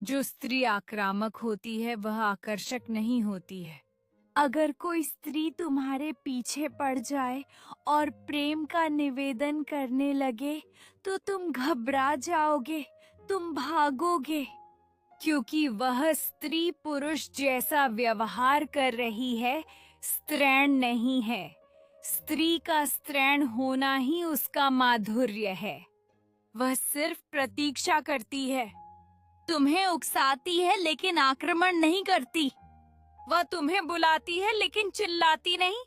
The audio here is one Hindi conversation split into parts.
जो स्त्री आक्रामक होती है वह आकर्षक नहीं होती है। अगर कोई स्त्री तुम्हारे पीछे पड़ जाए और प्रेम का निवेदन करने लगे तो तुम घबरा जाओगे, तुम भागोगे, क्योंकि वह स्त्री पुरुष जैसा व्यवहार कर रही है, स्त्रैण नहीं है। स्त्री का स्त्रैण होना ही उसका माधुर्य है। वह सिर्फ प्रतीक्षा करती है, तुम्हें उकसाती है लेकिन आक्रमण नहीं करती। वह तुम्हें बुलाती है लेकिन चिल्लाती नहीं।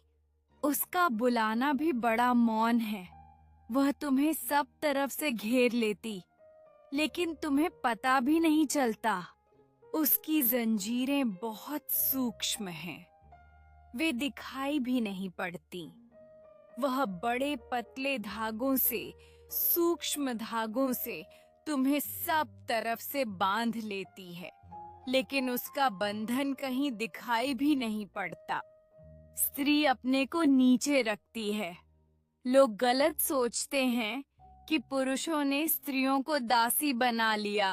उसका बुलाना भी बड़ा मौन है। वह तुम्हें सब तरफ से घेर लेती, लेकिन तुम्हें पता भी नहीं चलता। उसकी जंजीरें बहुत सूक्ष्म हैं, वे दिखाई भी नहीं पड़ती। वह बड़े पतले धागों से, सूक्ष्म धागों से तुम्हें सब तरफ से बांध लेती है, लेकिन उसका बंधन कहीं दिखाई भी नहीं पड़ता। स्त्री अपने को नीचे रखती है। लोग गलत सोचते हैं कि पुरुषों ने स्त्रियों को दासी बना लिया।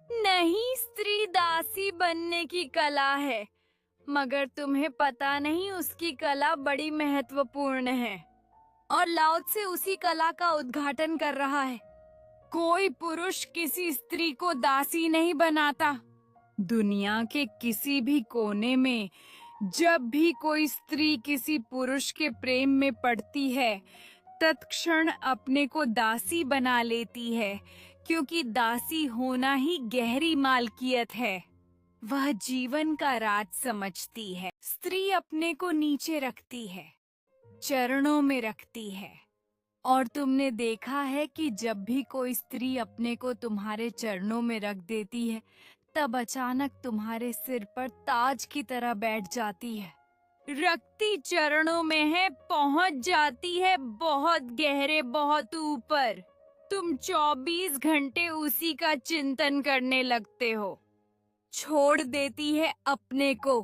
नहीं, स्त्री दासी बनने की कला है, मगर तुम्हें पता नहीं उसकी कला बड़ी महत्वपूर्ण है। और लाओ त्से उसी कला का उद्घाटन कर रहा है। कोई पुरुष किसी स्त्री को दासी नहीं बनाता। दुनिया के किसी भी कोने में जब भी कोई स्त्री किसी पुरुष के प्रेम में पड़ती है, तत्क्षण अपने को दासी बना लेती है, क्योंकि दासी होना ही गहरी मालकियत है। वह जीवन का राज समझती है। स्त्री अपने को नीचे रखती है, चरणों में रखती है। और तुमने देखा है कि जब भी कोई स्त्री अपने को तुम्हारे चरणों में रख देती है, तब अचानक तुम्हारे सिर पर ताज की तरह बैठ जाती है। रखती चरणों में है, पहुंच जाती है बहुत गहरे, बहुत ऊपर। तुम 24 घंटे उसी का चिंतन करने लगते हो। छोड़ देती है अपने को,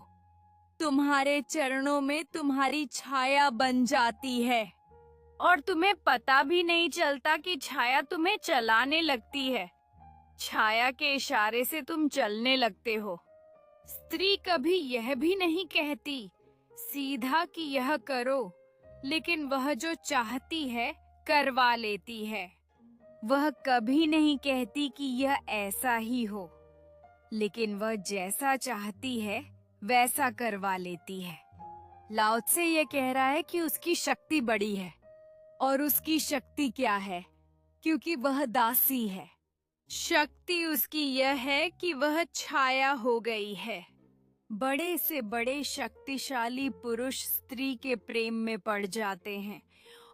तुम्हारे चरणों में तुम्हारी छाया बन जाती है, और तुम्हें पता भी नहीं चलता कि छाया तुम्हें चलाने लगती है। छाया के इशारे से तुम चलने लगते हो। स्त्री कभी यह भी नहीं कहती सीधा कि यह करो, लेकिन वह जो चाहती है करवा लेती है। वह कभी नहीं कहती कि यह ऐसा ही हो, लेकिन वह जैसा चाहती है वैसा करवा लेती है। लाओ त्से ये कह रहा है कि उसकी शक्ति बड़ी है, और उसकी शक्ति क्या है? क्योंकि वह दासी है। शक्ति उसकी यह है कि वह छाया हो गई है। बड़े से बड़े शक्तिशाली पुरुष स्त्री के प्रेम में पड़ जाते हैं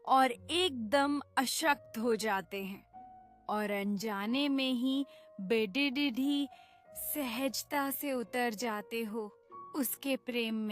और एकदम अशक्त हो जाते हैं, और अनजाने में ही बेडिडिडी सहजता से उतर जाते हो उसके प्रेम में।